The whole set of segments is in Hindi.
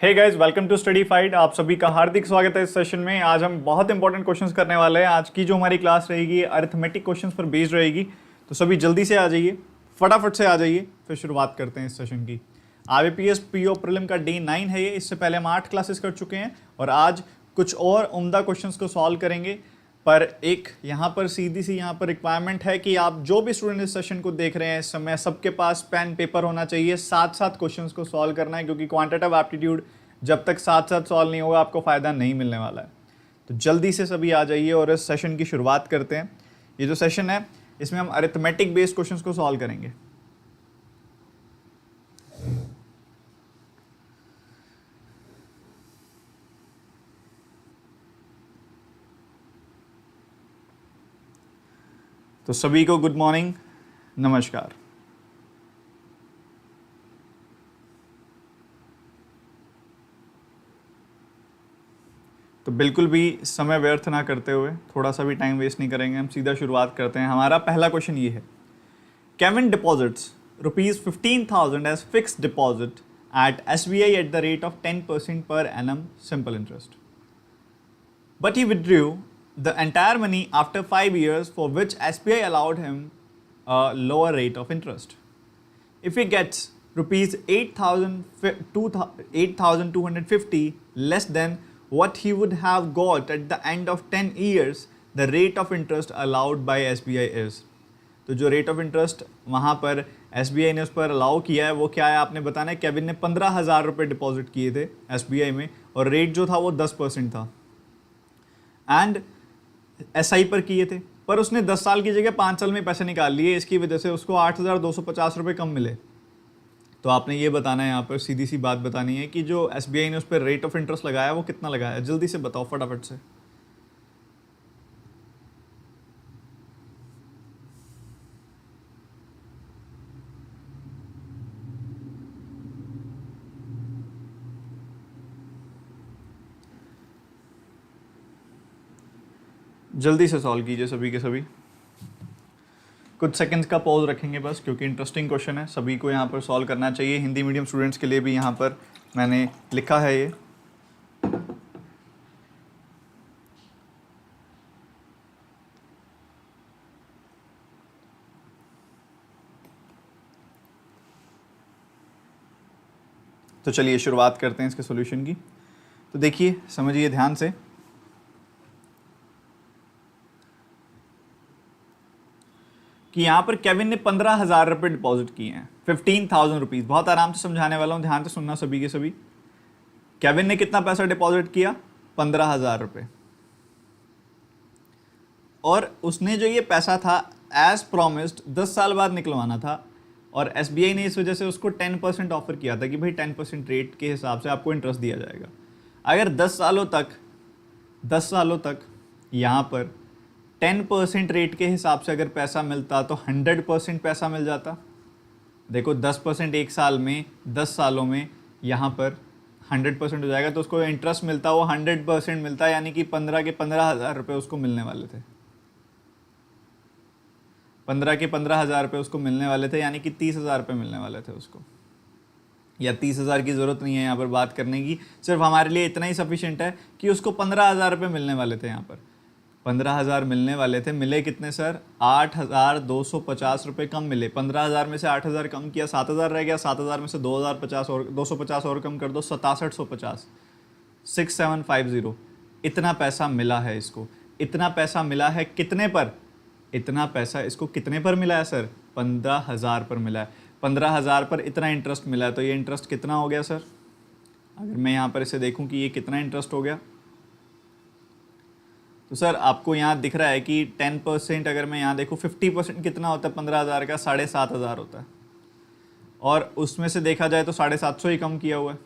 Hey guys, welcome to study fight. आप सभी का हार्दिक स्वागत है इस सेशन में। आज हम बहुत इंपॉर्टेंट क्वेश्चंस करने वाले हैं। आज की जो हमारी क्लास रहेगी अरिथमेटिक क्वेश्चंस पर बेस्ड रहेगी, तो सभी जल्दी से आ जाइए, फटाफट से आ जाइए, फिर शुरुआत करते हैं इस सेशन की। आईबीपीएस पीओ प्रीलिम का डे 9 है ये। इससे पहले हम 8 क्लासेस कर चुके हैं और आज कुछ और उम्दा क्वेश्चंस को सॉल्व करेंगे। पर एक यहाँ पर सीधी सी यहाँ पर रिक्वायरमेंट है कि आप जो भी स्टूडेंट इस सेशन को देख रहे हैं इस समय, सबके पास पेन पेपर होना चाहिए, साथ साथ क्वेश्चंस को सॉल्व करना है, क्योंकि क्वांटिटेटिव एप्टीट्यूड जब तक साथ साथ सॉल्व नहीं होगा आपको फ़ायदा नहीं मिलने वाला है। तो जल्दी से सभी आ जाइए और इस सेशन की शुरुआत करते हैं। ये जो सेशन है इसमें हम अरिथमेटिक बेस्ड क्वेश्चंस को सॉल्व करेंगे। तो सभी को गुड मॉर्निंग, नमस्कार। तो बिल्कुल भी समय व्यर्थ ना करते हुए, थोड़ा सा भी टाइम वेस्ट नहीं करेंगे, हम सीधा शुरुआत करते हैं। हमारा पहला क्वेश्चन ये है, Kevin deposits ₹15,000 as fixed deposit at SBI at the rate of 10% per annum simple interest, but he withdrew the entire money after 5 years, for which SBI allowed him a lower rate of interest. If he gets rupees 8,250 less than what he would have got at the end of 10 years, the rate of interest allowed by SBI is. तो जो रेट ऑफ इंटरेस्ट वहाँ पर SBI ने उस पर अलाउ किया है वो क्या है आपने बताना है। केविन ने 15,000 रुपये डिपॉजिट किए थे SBI में और रेट जो था वो 10% था एंड SI पर किए थे, पर उसने 10 साल की जगह 5 साल में पैसे निकाल लिए। इसकी वजह से उसको 8,250 रुपये कम मिले। तो आपने ये बताना है, यहाँ पर सीधी सी बात बतानी है कि जो SBI ने उस पर रेट ऑफ इंटरेस्ट लगाया वो कितना लगाया। जल्दी से बताओ फटाफट से। जल्दी से सॉल्व कीजिए सभी के सभी। कुछ सेकंड्स का पॉज रखेंगे बस, क्योंकि इंटरेस्टिंग क्वेश्चन है, सभी को यहाँ पर सॉल्व करना चाहिए। हिंदी मीडियम स्टूडेंट्स के लिए भी यहाँ पर मैंने लिखा है ये। तो चलिए शुरुआत करते हैं इसके सॉल्यूशन की। तो देखिए, समझिए ध्यान से कि यहाँ पर केविन ने 15,000 रुपये डिपॉजिट किए हैं, 15,000 रुपीज़। बहुत आराम से समझाने वाला हूँ, ध्यान से सुनना सभी के सभी। केविन ने कितना पैसा डिपॉजिट किया? 15,000 रुपये। और उसने जो ये पैसा था एज प्रॉमिस्ड 10 साल बाद निकलवाना था, और SBI ने इस वजह से उसको 10% ऑफर किया था कि भाई 10% रेट के हिसाब से आपको इंटरेस्ट दिया जाएगा। अगर 10 सालों तक यहाँ पर 10% रेट के हिसाब से अगर पैसा मिलता तो 100% पैसा मिल जाता। देखो 10% एक साल में, 10 सालों में यहाँ पर 100% हो जाएगा, तो उसको इंटरेस्ट मिलता वो 100% मिलता, यानी कि 15 के 15,000 रुपये उसको मिलने वाले थे। 15 के 15,000 रुपये उसको मिलने वाले थे, यानी कि 30,000 रुपये मिलने वाले थे उसको। या 30,000 की ज़रूरत नहीं है यहाँ पर बात करने की, सिर्फ हमारे लिए इतना ही सफिशिएंट है कि उसको 15,000 रुपये मिलने वाले थे। यहाँ पर 15,000 मिलने वाले थे, मिले कितने सर? 8,250 रुपये कम मिले। 15,000 में से 8,000 कम किया, 7,000 रह गया। 7,000 में से 250 और कम कर दो, 6750, 6750। इतना पैसा मिला है इसको। इतना पैसा मिला है कितने पर? इतना पैसा इसको कितने पर मिला है सर? 15,000 पर मिला है। 15,000 पर इतना इंटरेस्ट मिला है, तो ये इंटरेस्ट कितना हो गया सर? अगर मैं यहाँ पर इसे देखूँ कि ये कितना इंटरेस्ट हो गया, तो सर आपको यहाँ दिख रहा है कि 10%, अगर मैं यहाँ देखूँ 50% कितना होता है 15,000 का? 7,500 होता है। और उसमें से देखा जाए तो 750 ही कम किया हुआ है।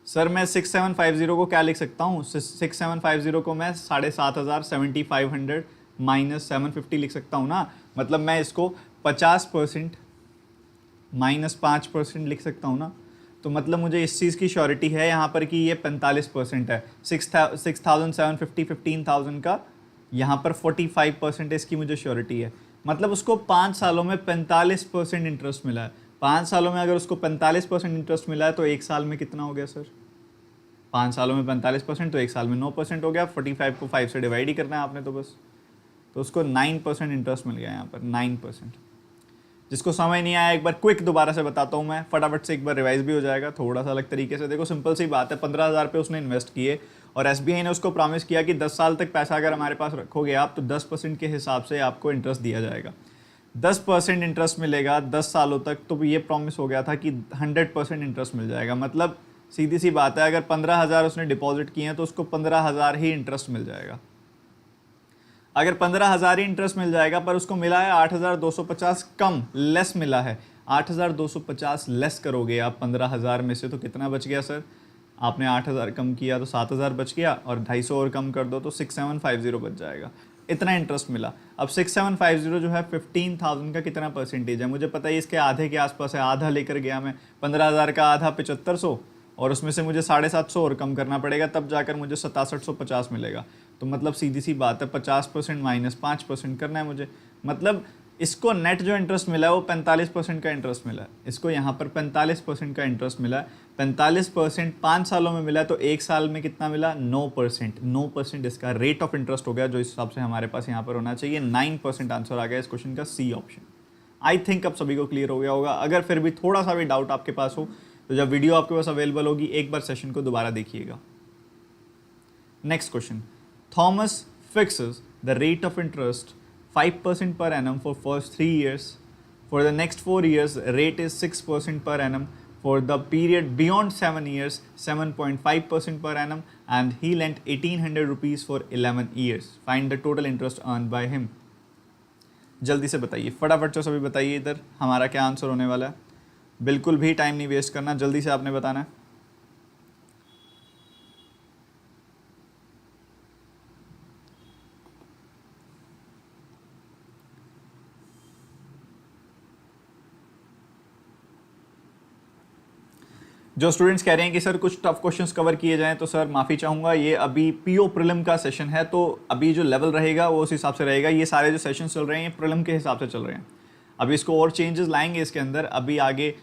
सर मैं 6750 को क्या लिख सकता हूँ? 6750 को मैं 7,500 7,500 माइनस 750 लिख सकता हूँ ना। मतलब मैं इसको 50% माइनस 5% लिख सकता हूँ ना। तो मतलब मुझे इस चीज़ की श्योरिटी है यहाँ पर कि ये 45% है। 6,750 15,000 का यहाँ पर 45% इसकी मुझे श्योरिटी है। मतलब उसको 5 सालों में 45% इंटरेस्ट मिला है। 5 सालों में अगर उसको 45% इंटरेस्ट मिला है तो एक साल में कितना हो गया सर? 5 सालों में 45% तो एक साल में 9% हो गया। 45 को 5 से डिवाइड ही करना है आपने तो बस, तो उसको 9% इंटरेस्ट मिल गया यहाँ पर, 9%। जिसको समझ नहीं आया एक बार क्विक दोबारा से बताता हूँ मैं, फटाफट से एक बार रिवाइज भी हो जाएगा थोड़ा सा अलग तरीके से। देखो सिंपल सी बात है, 15,000 रुपये उसने इन्वेस्ट किए और एसबीआई ने उसको प्रॉमिस किया कि 10 साल तक पैसा अगर हमारे पास रखोगे आप तो 10% के हिसाब से आपको इंटरेस्ट दिया जाएगा। 10% इंटरेस्ट मिलेगा 10 सालों तक, तो ये प्रॉमिस हो गया था कि 100% इंटरेस्ट मिल जाएगा। मतलब सीधी सी बात है, अगर 15,000 उसने डिपॉजिट किए हैं तो उसको 15,000 ही इंटरेस्ट मिल जाएगा। अगर 15,000 ही इंटरेस्ट मिल जाएगा पर उसको मिला है 8,250 कम, लेस मिला है। 8,250 लेस करोगे आप 15,000 में से तो कितना बच गया सर? आपने 8,000 कम किया तो 7,000 बच गया, और 250 और कम कर दो तो 6,750 बच जाएगा। इतना इंटरेस्ट मिला। अब 6,750 जो है 15,000 का कितना परसेंटेज है? मुझे पता है इसके आधे के आसपास है, आधा लेकर गया मैं। 15,000 का आधा 7,500, और उसमें से मुझे 750 और कम करना पड़ेगा, तब जाकर मुझे 6,750 मिलेगा। तो मतलब सीधी सी बात है 50% माइनस 5% करना है मुझे। मतलब इसको नेट जो इंटरेस्ट मिला है वो 45% का इंटरेस्ट मिला है। इसको यहाँ पर 45% का इंटरेस्ट मिला है। 45% 5 सालों में मिला है तो एक साल में कितना मिला? 9%। 9% इसका रेट ऑफ इंटरेस्ट हो गया, जो इस हिसाब से हमारे पास यहाँ पर होना चाहिए। 9% आंसर आ गया इस क्वेश्चन का, सी ऑप्शन। आई थिंक अब सभी को क्लियर हो गया होगा। अगर फिर भी थोड़ा सा भी डाउट आपके पास हो तो जब वीडियो आपके पास अवेलेबल होगी एक बार सेशन को दोबारा देखिएगा। Next question, Thomas fixes the rate of interest 5% per annum for first 3 years. For the next 4 years, rate is 6% per annum. For the period beyond 7 years, 7.5% per annum, and he lent 1,800 rupees for 11 years. Find the total interest earned by him. जल्दी से बताइए, फटाफट से सभी बताइए इधर हमारा क्या आंसर होने वाला है। बिल्कुल भी टाइम नहीं वेस्ट करना, जल्दी से आपने बताना है। जो स्टूडेंट्स कह रहे हैं कि सर कुछ टफ क्वेश्चंस कवर किए जाएं, तो सर माफ़ी चाहूँगा, ये अभी पीओ प्रीलिम का सेशन है, तो अभी जो लेवल रहेगा वो उस हिसाब से रहेगा। ये सारे जो सेशन चल रहे हैं ये प्रीलिम के हिसाब से चल रहे हैं। अभी इसको और चेंजेस लाएंगे इसके अंदर, अभी आगे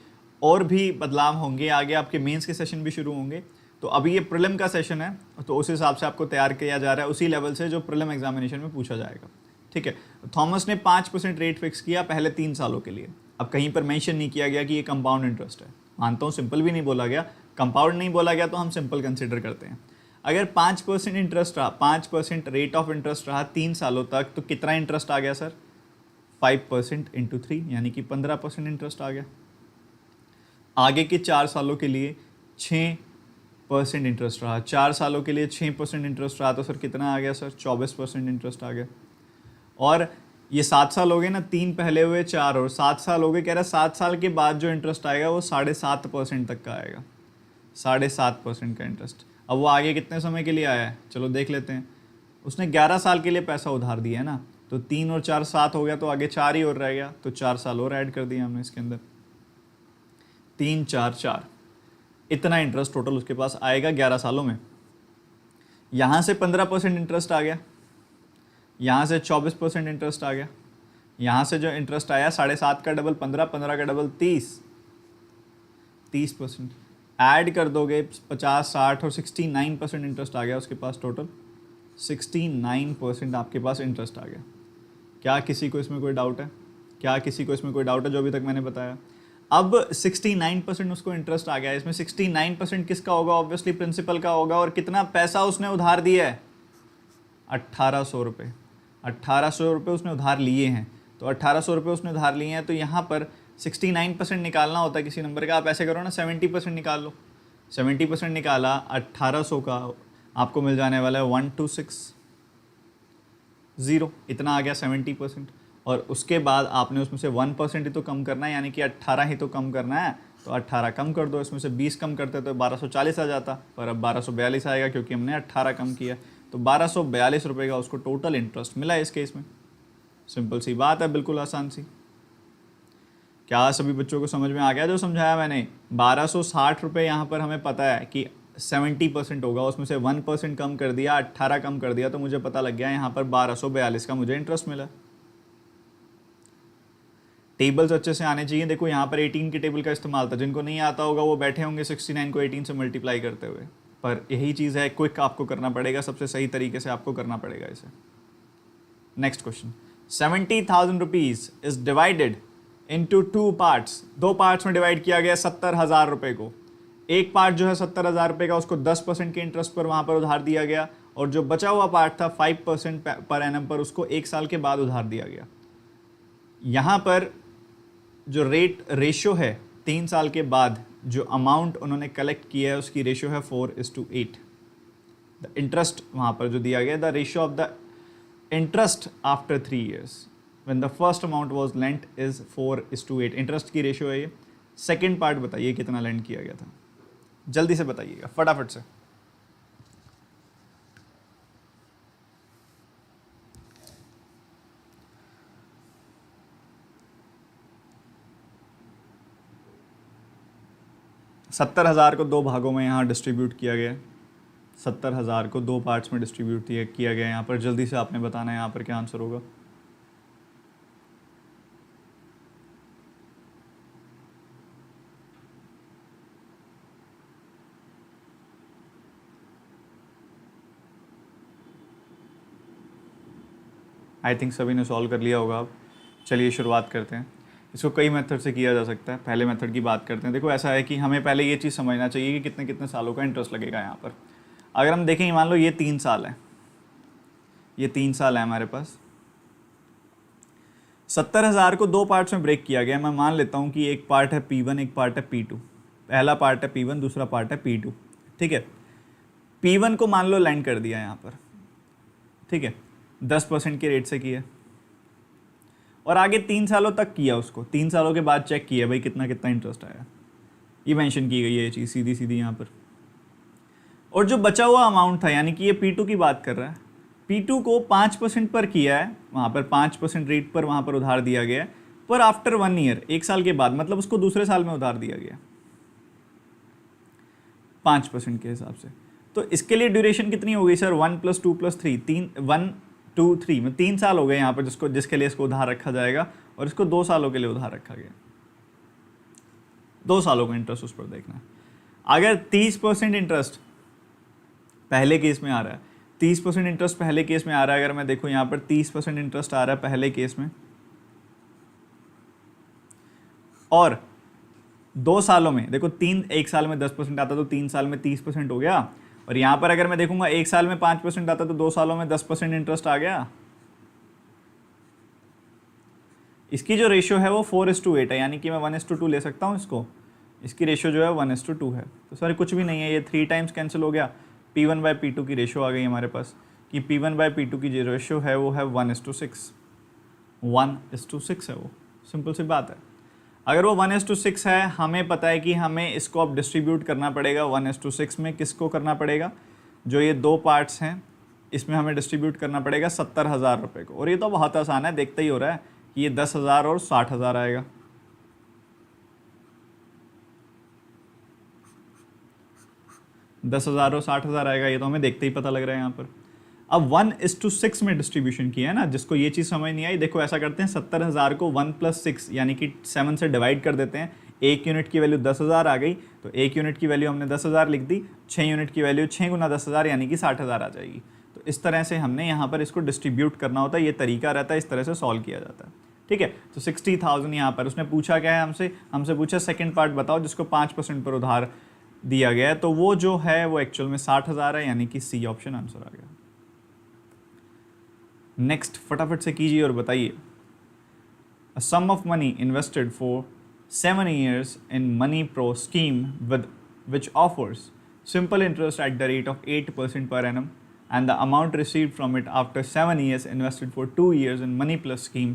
और भी बदलाव होंगे, आगे आपके मेंस के सेशन भी शुरू होंगे। तो अभी ये प्रीलिम का सेशन है, तो उस हिसाब से आपको तैयार किया जा रहा है, उसी लेवल से जो प्रीलिम एग्जामिनेशन में पूछा जाएगा। ठीक है, थॉमस ने 5% रेट फिक्स किया पहले 3 सालों के लिए। अब कहीं पर मेंशन नहीं किया गया कि ये कंपाउंड इंटरेस्ट है, मानता हूँ सिंपल भी नहीं बोला गया, कंपाउंड नहीं बोला गया, तो हम सिंपल कंसिडर करते हैं। अगर 5% इंटरेस्ट रहा, 5% रेट ऑफ इंटरेस्ट रहा 3 सालों तक, तो कितना इंटरेस्ट आ गया सर? 5% इंटू 3 यानी कि 15% इंटरेस्ट आ गया। आगे के 4 सालों के लिए 6% इंटरेस्ट रहा, 4 सालों के लिए 6% इंटरेस्ट रहा, तो सर कितना आ गया सर? 24% इंटरेस्ट आ गया। और ये 7 साल हो गए ना, 3 पहले हुए 4 और 7 साल हो गए। कह रहा है 7 साल के बाद जो इंटरेस्ट आएगा वो 7.5% तक का आएगा, 7.5% का इंटरेस्ट। अब वो आगे कितने समय के लिए आया है, चलो देख लेते हैं। उसने 11 साल के लिए पैसा उधार दिया है ना, तो 3 और 4 7 हो गया, तो आगे 4 ही और रह गया, तो 4 साल और ऐड कर दिया हमने इसके अंदर। 3 4 4, इतना इंटरेस्ट टोटल उसके पास आएगा 11 सालों में। यहाँ से 15% इंटरेस्ट आ गया, यहाँ से 24% इंटरेस्ट आ गया, यहाँ से जो इंटरेस्ट आया 7.5 का डबल 15, 15 का डबल 30% ऐड कर दोगे 50 60 और 69% इंटरेस्ट आ गया उसके पास टोटल। 69% आपके पास इंटरेस्ट आ गया। क्या किसी को इसमें कोई डाउट है? क्या किसी को इसमें कोई डाउट है जो अभी तक मैंने बताया? अब 69% उसको इंटरेस्ट आ गया। इसमें 69% किसका होगा? ऑब्वियसली प्रिंसिपल का होगा। और कितना पैसा उसने उधार दिया है? 1,800 रुपये। 1,800 रुपये उसने उधार लिए हैं, तो 1,800 रुपये उसने उधार लिए हैं, तो यहाँ पर 69% निकालना होता है किसी नंबर का। आप ऐसे करो ना, 70% निकाल लो। 70% निकाला 1,800 का, आपको मिल जाने वाला है 1,260, इतना आ गया 70%। और उसके बाद आपने उसमें से 1% ही तो कम करना है, यानी कि 18 ही तो कम करना है। तो 18 कम कर दो, इसमें से 20 कम करते तो 1240 आ जाता, पर अब 1242 आएगा क्योंकि हमने 18 कम किया। तो 1242 रुपये का उसको टोटल इंटरेस्ट मिला है इस केस में। सिंपल सी बात है, बिल्कुल आसान सी। क्या सभी बच्चों को समझ में आ गया जो समझाया मैंने? 1260 रुपये यहाँ पर हमें पता है कि 70% होगा, उसमें से 1% कम कर दिया, 18 कम कर दिया, तो मुझे पता लग गया यहाँ पर 1242 का मुझे इंटरेस्ट मिला। टेबल्स अच्छे से आने चाहिए। देखो यहाँ पर 18 की टेबल का इस्तेमाल था, जिनको नहीं आता होगा वो बैठे होंगे 69 को 18 से मल्टीप्लाई करते हुए, पर यही चीज़ है, क्विक आपको करना पड़ेगा, सबसे सही तरीके से आपको करना पड़ेगा इसे। Next question, 70,000 rupees is divided into 2 parts, 2 parts में डिवाइड किया गया 70,000 रुपए को। एक पार्ट जो है 70,000 रुपए का, उसको 10% के इंटरेस्ट पर वहां पर उधार दिया गया, और जो बचा हुआ पार्ट था 5% पर एनम पर, उसको 1 साल के बाद उधार दिया गया। यहां पर जो रेशो है 3 साल के बाद जो अमाउंट उन्होंने कलेक्ट किया है उसकी रेशो है 4:8। द इंटरेस्ट वहां पर जो दिया गया, the ratio of the interest after 3 years when the first amount was lent is 4:8। Interest की रेशो है ये। सेकेंड पार्ट बताइए कितना लेंट किया गया था, जल्दी से बताइएगा फटाफट से। सत्तर हज़ार को 2 भागों में यहाँ डिस्ट्रीब्यूट किया गया, 70,000 को 2 पार्ट्स में डिस्ट्रीब्यूट किया गया यहाँ पर। जल्दी से आपने बताना है यहाँ पर क्या आंसर होगा। आई थिंक सभी ने सॉल्व कर लिया होगा। अब चलिए शुरुआत करते हैं। इसको कई मेथड से किया जा सकता है। पहले मेथड की बात करते हैं। देखो ऐसा है कि हमें पहले ये चीज़ समझना चाहिए कि कितने कितने सालों का इंटरेस्ट लगेगा यहाँ पर। अगर हम देखें, मान लो ये 3 साल है, ये 3 साल है हमारे पास। 70,000 को 2 पार्ट्स में ब्रेक किया गया। मैं मान लेता हूँ कि एक पार्ट है P1, एक पार्ट है P2। पहला पार्ट है P1, दूसरा पार्ट है P2। ठीक है, P1 को मान लो लैंड कर दिया यहाँ पर, ठीक है, 10% के रेट से किया, और आगे 3 सालों तक किया उसको। 3 सालों के बाद चेक किया भाई कितना कितना इंटरेस्ट आया, ये मेंशन की गई है ये चीज़ सीधी सीधी यहाँ पर। और जो बचा हुआ अमाउंट था, यानी कि ये P2 की बात कर रहा है, P2 को 5% पर किया है, वहाँ पर 5% रेट पर वहाँ पर उधार दिया गया है, पर आफ्टर 1 ईयर, 1 साल के बाद, मतलब उसको दूसरे साल में उधार दिया गया 5% के हिसाब से। तो इसके लिए ड्यूरेशन कितनी हो गई सर? 1 + 2 + 3, 1 2 3 में 3 साल हो गए यहाँ पर जिसके लिए इसको उधार रखा जाएगा, और इसको 2 सालों के लिए उधार रखा गया। 2 सालों का इंटरेस्ट उस पर देखना है। अगर 30% इंटरेस्ट पहले केस में आ रहा है, 30% इंटरेस्ट पहले केस में आ रहा है, अगर मैं देखूँ यहाँ पर 30% इंटरेस्ट आ रहा है पहले केस में, और 2 सालों में देखो, 1 साल में 10% आता तो 3 साल में 30% हो गया, और यहाँ पर अगर मैं देखूंगा 1 साल में 5% आता तो 2 सालों में 10% इंटरेस्ट आ गया। इसकी जो रेशियो है वो 4:8 है, यानी कि मैं 1:2 ले सकता हूँ इसको। इसकी रेशियो जो है 1:2 है। तो सर कुछ भी नहीं है, ये 3 टाइम्स कैंसिल हो गया। P1/P2 की रेशियो आ गई हमारे पास, कि P1/P2 की जो रेशियो है वो है 1:6। 1:6 है वो, सिंपल सी बात है। अगर वो 1:6 है, हमें पता है कि हमें इसको अब डिस्ट्रीब्यूट करना पड़ेगा 1:6 में। किसको करना पड़ेगा? जो ये 2 पार्ट्स हैं इसमें हमें डिस्ट्रीब्यूट करना पड़ेगा 70,000 रुपये को। और ये तो बहुत आसान है, देखते ही हो रहा है कि ये 10,000 और 60,000 आएगा। दस हज़ार और 60,000 आएगा, ये तो हमें देखते ही पता लग रहा है यहाँ पर। अब 1:6 में डिस्ट्रीब्यूशन किया है ना, जिसको ये चीज़ समझ नहीं आई, देखो ऐसा करते हैं, 70,000 को 1 + 6 यानी कि 7 से डिवाइड कर देते हैं। 1 यूनिट की वैल्यू 10,000 आ गई, तो 1 यूनिट की वैल्यू हमने 10,000 लिख दी। 6 यूनिट की वैल्यू 6 × 10,000 यानी कि 60,000 आ जाएगी। तो इस तरह से हमने यहाँ पर इसको डिस्ट्रीब्यूट करना होता है, ये तरीका रहता है, इस तरह से सॉल्व किया जाता है। ठीक है, तो 60,000 यहाँ पर उसने पूछा क्या है हमसे पूछा सेकेंड पार्ट बताओ जिसको 5% पर उधार दिया गया है, तो वो जो है वो एक्चुअल में 60,000 है, यानी कि सी ऑप्शन आंसर आ गया। नेक्स्ट फटाफट से कीजिए और बताइए। A sum of money invested for 7 years in Money Pro scheme with which offers simple interest at the rate of 8% per annum, and the amount received from it after 7 years invested for 2 years in Money Plus scheme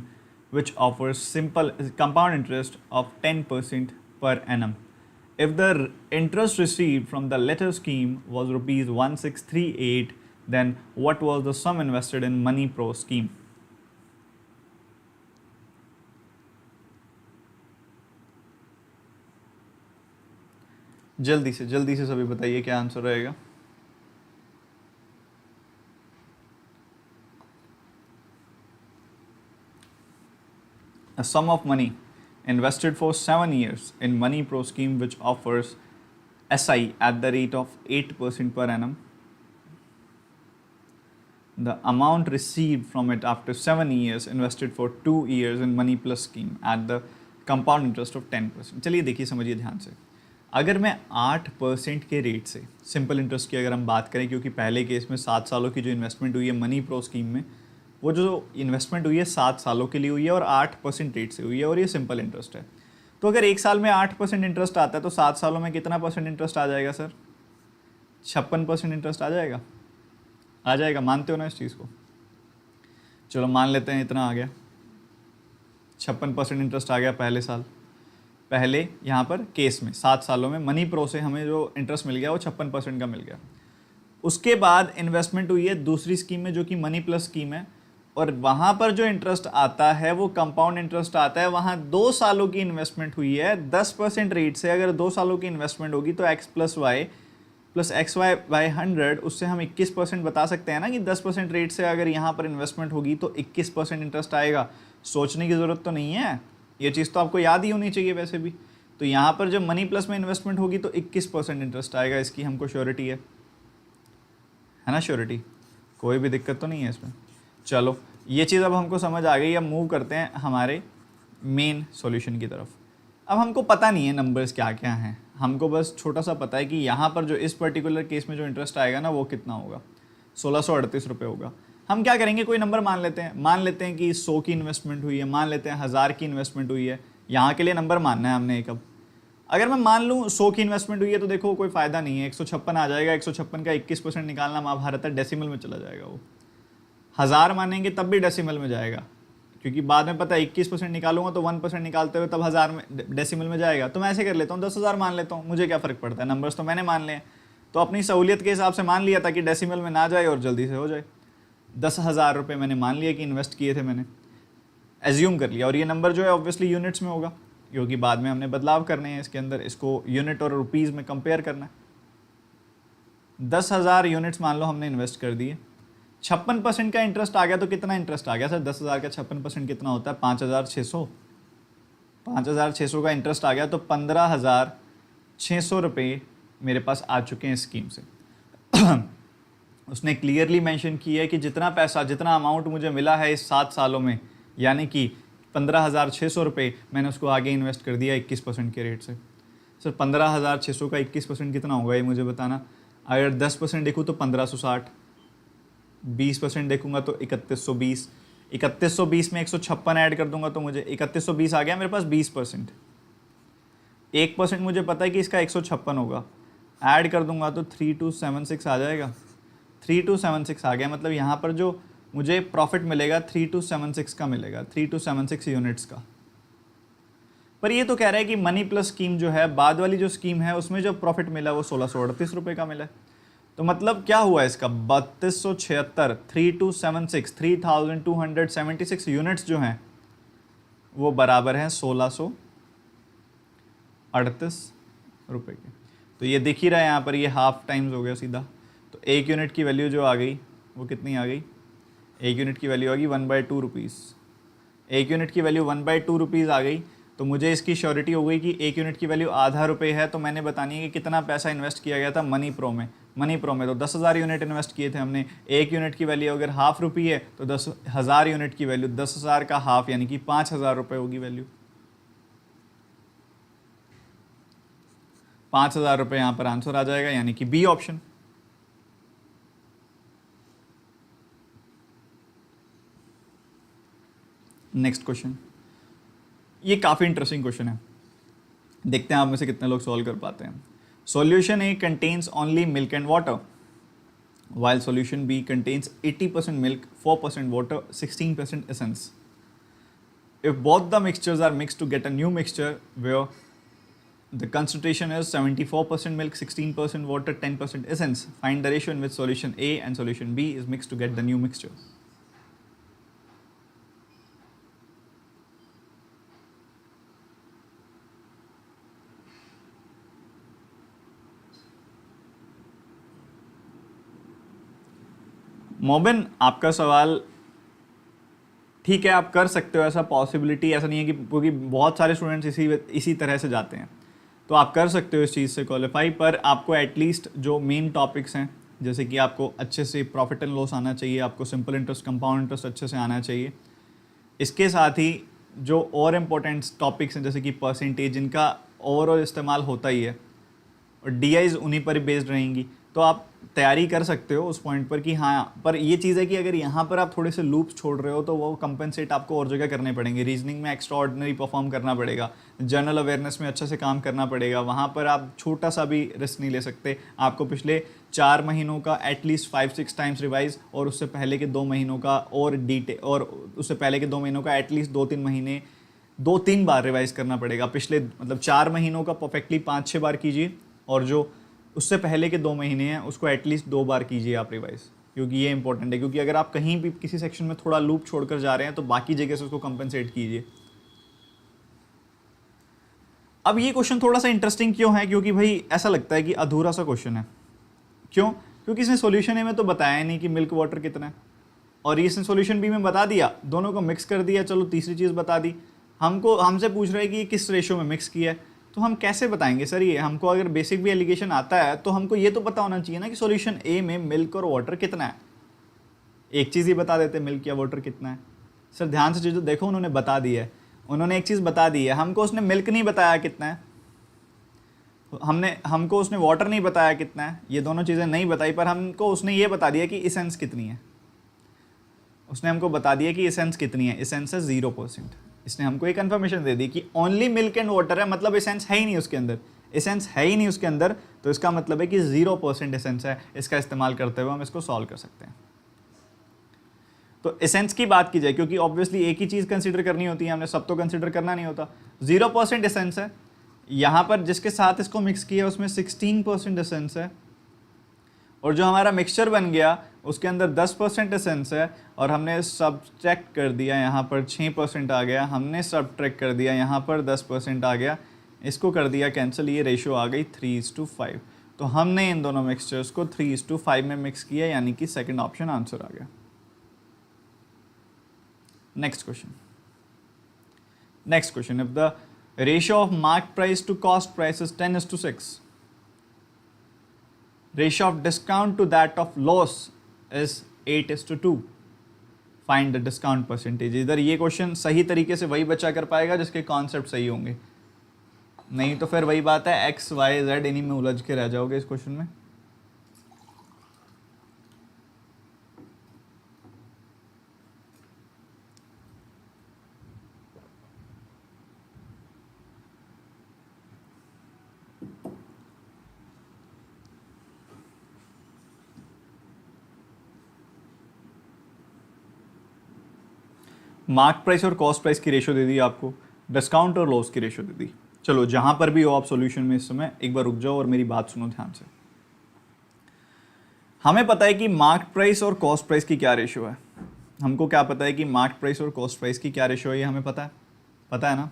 which offers simple compound interest of 10% per annum. If the interest received from the latter scheme was rupees 1638, then what was the sum invested in Money Pro scheme? जल्दी से सभी बताइए क्या आंसर रहेगा। A sum of money invested for 7 years in Money Pro scheme which offers SI at the rate of 8% per annum. The amount received from it after 7 years invested for 2 years in Money Plus scheme at the compound interest of 10%. चलिए देखिए, समझिए ध्यान से। अगर मैं 8% के रेट से, सिंपल इंटरेस्ट की अगर हम बात करें, क्योंकि पहले केस में 7 सालों की जो इन्वेस्टमेंट हुई है मनी प्रो स्कीम में, वो जो इन्वेस्टमेंट हुई है 7 सालों के लिए हुई है और 8% रेट से हुई है और ये सिंपल इंटरेस्ट है। तो अगर एक साल में 8% इंटरेस्ट आता है तो 7 सालों में कितना परसेंट इंटरेस्ट आ जाएगा सर? 56% इंटरेस्ट आ जाएगा। आ जाएगा, मानते हो ना इस चीज़ को? चलो मान लेते हैं इतना आ गया, 56% इंटरेस्ट आ गया पहले साल। पहले यहाँ पर केस में 7 सालों में मनी प्रो से हमें जो इंटरेस्ट मिल गया वो 56% का मिल गया। उसके बाद इन्वेस्टमेंट हुई है दूसरी स्कीम में जो कि मनी प्लस स्कीम है, और वहाँ पर जो इंटरेस्ट आता है वो कंपाउंड इंटरेस्ट आता है। वहाँ 2 सालों की इन्वेस्टमेंट हुई है 10% रेट से। अगर 2 सालों की इन्वेस्टमेंट होगी तो x प्लस वाई बाई 100, उससे हम 21% बता सकते हैं ना कि 10% रेट से अगर यहाँ पर इन्वेस्टमेंट होगी तो 21% इंटरेस्ट आएगा। सोचने की ज़रूरत तो नहीं है, ये चीज़ तो आपको याद ही होनी चाहिए वैसे भी। तो यहाँ पर जब मनी प्लस में इन्वेस्टमेंट होगी तो 21% इंटरेस्ट आएगा, इसकी हमको श्योरिटी है ना? श्योरिटी, कोई भी दिक्कत तो नहीं है इसमें। चलो ये चीज़ अब हमको समझ आ गई। अब मूव करते हैं हमारे मेन सॉल्यूशन की तरफ। अब हमको पता नहीं है नंबर्स क्या क्या हैं, हमको बस छोटा सा पता है कि यहाँ पर जो इस पर्टिकुलर केस में जो इंटरेस्ट आएगा ना वो कितना होगा, 1638 रुपये होगा। हम क्या करेंगे, कोई नंबर मान लेते हैं कि 100 की इन्वेस्टमेंट हुई है, मान लेते हैं 1000 की इन्वेस्टमेंट हुई है। यहाँ के लिए नंबर मानना है हमने एक। अब अगर मैं मान लूँ 100 की इन्वेस्टमेंट हुई है तो देखो कोई फ़ायदा नहीं है, 156 आ जाएगा। 156 का 21% निकालना महाभारत है, डेसिमल में चला जाएगा वो। 1000 मानेंगे तब भी डेसिमल में जाएगा, क्योंकि बाद में पता है 21% निकालूंगा तो 1% निकालते हुए तब 1000 में डेसिमल में जाएगा। तो मैं ऐसे कर लेता हूँ, 10,000 मान लेता हूँ, मुझे क्या फ़र्क पड़ता है, नंबर्स तो मैंने मान लिए। तो अपनी सहूलियत के हिसाब से मान लिया ताकि डेसिमल में ना जाए और जल्दी से हो जाए। 10,000 रुपये मैंने मान लिया कि इन्वेस्ट किए थे, मैंने एज्यूम कर लिया। और ये नंबर जो है ऑब्वियसली यूनिट्स में होगा, क्योंकि बाद में हमने बदलाव करने हैं इसके अंदर, इसको यूनिट और रुपीज़ में कंपेयर करना है। 10,000 यूनिट्स मान लो हमने इन्वेस्ट कर दिए, 56% का इंटरेस्ट आ गया। तो कितना इंटरेस्ट आ गया सर? 10,000 का 56% कितना होता है? 5,600। 5,600 का इंटरेस्ट आ गया तो 15,600 रुपये मेरे पास आ चुके हैं स्कीम से। उसने क्लियरली मेंशन की है कि जितना पैसा, जितना अमाउंट मुझे मिला है इस 7 सालों में, यानी कि 15,600 रुपये, मैंने उसको आगे इन्वेस्ट कर दिया 21% के रेट से। सर 15,600 का 21% कितना होगा ये मुझे बताना। अगर 10% देखूँ तो 1,560, 20% देखूंगा तो 3,120, 3,120 में 156 ऐड कर दूंगा तो मुझे 3,120 आ गया मेरे पास 20%। 1% मुझे पता है कि इसका 156 होगा, ऐड कर दूंगा तो 3276 आ जाएगा। 3276 आ गया, मतलब यहाँ पर जो मुझे प्रॉफिट मिलेगा 3276 का मिलेगा, 3276 यूनिट्स का। पर ये तो कह रहा है कि मनी प्लस स्कीम जो है, बाद वाली जो स्कीम है, उसमें जो प्रॉफिट मिला वो 1638 रुपये का मिला है। तो मतलब क्या हुआ इसका, 3276, 3276, 3276 यूनिट्स जो हैं वो बराबर हैं 1638 रुपये के। तो ये दिख ही रहा है यहाँ पर, ये हाफ टाइम्स हो गया सीधा। तो एक यूनिट की वैल्यू जो आ गई वो कितनी आ गई? एक यूनिट की वैल्यू आ गई 1/2 रुपीज़। एक यूनिट की वैल्यू 1/2 रुपीज़ आ गई तो मुझे इसकी श्योरिटी हो गई कि एक यूनिट की वैल्यू आधा रुपये है। तो मैंने बतानी है कि कितना पैसा इन्वेस्ट किया गया था मनी प्रो में। मनी प्रो में तो 10,000 यूनिट इन्वेस्ट किए थे हमने। एक यूनिट की वैल्यू अगर ½ रुपये है तो 10,000 यूनिट की वैल्यू 10,000 का हाफ यानी कि 5,000 रुपये होगी वैल्यू। 5,000 रुपये यहाँ पर आंसर आ जाएगा, यानी कि बी ऑप्शन। नेक्स्ट क्वेश्चन, ये काफ़ी इंटरेस्टिंग क्वेश्चन है, देखते हैं आप में से कितने लोग सॉल्व कर पाते हैं। Solution A contains only milk and water, while solution B contains 80% milk, 4% water, 16% essence. If both the mixtures are mixed to get a new mixture where the concentration is 74% milk, 16% water, 10% essence, find the ratio in which solution A and solution B is mixed to get the new mixture. Mobin, आपका सवाल ठीक है, आप कर सकते हो ऐसा, पॉसिबिलिटी ऐसा नहीं है कि, क्योंकि बहुत सारे स्टूडेंट्स इसी तरह से जाते हैं, तो आप कर सकते हो इस चीज़ से क्वालिफाई, पर आपको एटलीस्ट जो मेन टॉपिक्स हैं, जैसे कि आपको अच्छे से प्रॉफिट एंड लॉस आना चाहिए, आपको सिंपल इंटरेस्ट, कंपाउंड इंटरेस्ट अच्छे से आना चाहिए। इसके साथ ही जो और इम्पोर्टेंट टॉपिक्स हैं जैसे कि परसेंटेज, जिनका ओवरऑल इस्तेमाल होता ही है, और डीआईज उन्हीं पर बेस्ड रहेंगी, तो आप तैयारी कर सकते हो उस पॉइंट पर कि हाँ, पर ये चीज़ है कि अगर यहाँ पर आप थोड़े से लूप्स छोड़ रहे हो तो वो कंपनसेट आपको और जगह करने पड़ेंगे। रीजनिंग में एक्स्ट्रा ऑर्डिनरी परफॉर्म करना पड़ेगा, जनरल अवेयरनेस में अच्छे से काम करना पड़ेगा, वहाँ पर आप छोटा सा भी रिस्क नहीं ले सकते। आपको पिछले 4 महीनों का एटलीस्ट 5-6 टाइम्स रिवाइज, और उससे पहले के 2 महीनों का और डिटेल, और उससे पहले के 2 महीनों का एटलीस्ट 2-3 महीने 2-3 बार रिवाइज करना पड़ेगा। पिछले मतलब 4 महीनों का परफेक्टली 5-6 बार कीजिए, और जो उससे पहले के 2 महीने हैं उसको एटलीस्ट 2 बार कीजिए आप रिवाइज, क्योंकि ये इंपॉर्टेंट है। क्योंकि अगर आप कहीं भी किसी सेक्शन में थोड़ा लूप छोड़कर जा रहे हैं तो बाकी जगह से उसको कंपनसेट कीजिए। अब ये क्वेश्चन थोड़ा सा इंटरेस्टिंग क्यों है, क्योंकि भाई ऐसा लगता है कि अधूरा सा क्वेश्चन है। क्यों? क्योंकि इसने सॉल्यूशन ए में तो बताया नहीं कि मिल्क वाटर कितना है, और इसने सॉल्यूशन बी में बता दिया, दोनों को मिक्स कर दिया, चलो तीसरी चीज़ बता दी। हमसे पूछ रहे हैं कि किस रेशो में मिक्स किया है, तो हम कैसे बताएंगे सर ये? हमको अगर बेसिक भी एलिगेशन आता है तो हमको ये तो पता होना चाहिए ना कि सॉल्यूशन ए में मिल्क और वाटर कितना है। एक चीज़ ही बता देते मिल्क या वाटर कितना है। सर ध्यान से चीज़ देखो, उन्होंने बता दी है, उन्होंने एक चीज़ बता दी है, हमको उसने मिल्क नहीं बताया कितना है, हमको उसने वाटर नहीं बताया कितना है, ये दोनों चीज़ें नहीं बताई, पर हमको उसने ये बता दिया कि इसेंस कितनी है। उसने हमको बता दिया कि इसेंस कितनी है, इसेंस है 0%। इसने हमको एक कंफर्मेशन दे दी कि ओनली मिल्क एंड वाटर है, मतलब एसेंस है ही नहीं उसके अंदर, एसेंस है ही नहीं उसके अंदर, तो इसका मतलब है कि 0% एसेंस है। इसका इस्तेमाल करते हुए हम इसको सॉल्व कर सकते हैं। तो एसेंस की बात की जाए, क्योंकि ऑब्वियसली एक ही चीज़ कंसीडर करनी होती है, हमने सब तो कंसीडर करना नहीं होता। 0% एसेंस है, यहाँ पर जिसके साथ इसको मिक्स किया उसमें 16% एसेंस है, और जो हमारा मिक्सचर बन गया उसके अंदर 10% एसेंस है, और हमने सब्ट्रैक्ट कर दिया, यहाँ पर 6% आ गया, हमने सब्ट्रैक्ट कर दिया, यहाँ पर 10% आ गया, इसको कर दिया कैंसिल, ये रेशो आ गई 3:5। तो हमने इन दोनों मिक्सचर्स को 3:5 में मिक्स किया, यानी कि सेकंड ऑप्शन आंसर आ गया। Next question, if the ratio of market price to cost price is 10:6, ratio of discount to that of loss is 8:2, find the discount percentage। इधर ये क्वेश्चन सही तरीके से वही बच्चा कर पाएगा जिसके कॉन्सेप्ट सही होंगे, नहीं तो फिर वही बात है एक्स वाई जेड इन्हीं में उलझ के रह जाओगे इस क्वेश्चन में। मार्क प्राइस और कॉस्ट प्राइस की रेशो दे दी आपको, डिस्काउंट और लॉस की रेशो दे दी। चलो जहां पर भी हो आप सॉल्यूशन में इस समय एक बार रुक जाओ और मेरी बात सुनो ध्यान से। हमें पता है कि मार्क प्राइस और कॉस्ट प्राइस की क्या रेशो है। हमको क्या पता है कि मार्क प्राइस और कॉस्ट प्राइस की क्या रेशो है, ये हमें पता है ना।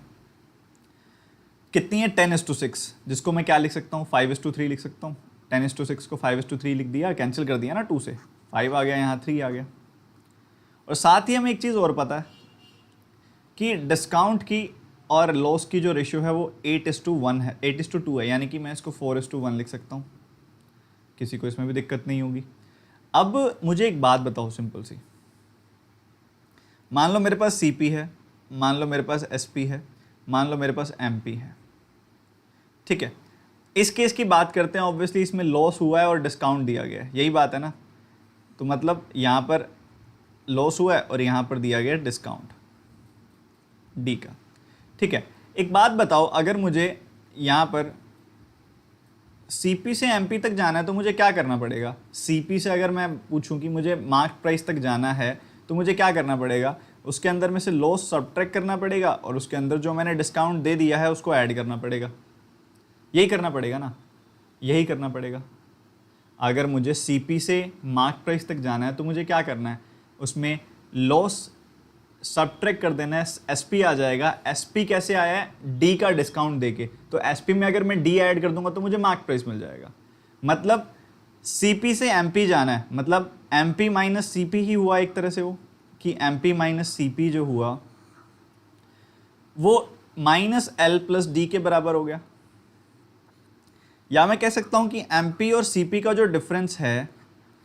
कितनी है? 10:6, जिसको मैं क्या लिख सकता हूँ, 5:3 लिख सकता हूँ। 10:6 को 5:3 लिख दिया, कैंसिल कर दिया ना, 2 से 5 आ गया, यहाँ 3 आ गया। और साथ ही हमें एक चीज़ और पता है कि डिस्काउंट की और लॉस की जो रेशियो है वो 8:1 है, 8:2 है, यानी कि मैं इसको 4:1 लिख सकता हूँ, किसी को इसमें भी दिक्कत नहीं होगी। अब मुझे एक बात बताओ सिंपल सी, मान लो मेरे पास सीपी है, मान लो मेरे पास एसपी है, मान लो मेरे पास एमपी है, ठीक है। इस केस की बात करते हैं, ऑब्वियसली इसमें लॉस हुआ है और डिस्काउंट दिया गया है, यही बात है ना। तो मतलब यहाँ पर लॉस हुआ है और यहाँ पर दिया गया डिस्काउंट डी का, ठीक है। एक बात बताओ, अगर मुझे यहाँ पर सीपी से एमपी तक जाना है तो मुझे क्या करना पड़ेगा? सीपी से अगर मैं पूछूं कि मुझे मार्क प्राइस तक जाना है तो मुझे क्या करना पड़ेगा? उसके अंदर में से लॉस सब्ट्रैक्ट करना पड़ेगा और उसके अंदर जो मैंने डिस्काउंट दे दिया है उसको ऐड करना पड़ेगा। यही करना पड़ेगा ना, यही करना पड़ेगा। अगर मुझे सीपी से मार्क प्राइस तक जाना है तो मुझे क्या करना है? उसमें लॉस सब्ट्रैक्ट कर देना है, एसपी आ जाएगा। एसपी कैसे आया है? डी का डिस्काउंट देके। तो एसपी में अगर मैं डी ऐड कर दूंगा तो मुझे मार्क प्राइस मिल जाएगा। मतलब सीपी से एमपी जाना है, मतलब एमपी माइनस सीपी ही हुआ एक तरह से वो, कि M P minus C P जो हुआ वो माइनस एल प्लस डी के बराबर हो गया, या मैं कह सकता हूं कि एम पी और सी पी का जो डिफरेंस है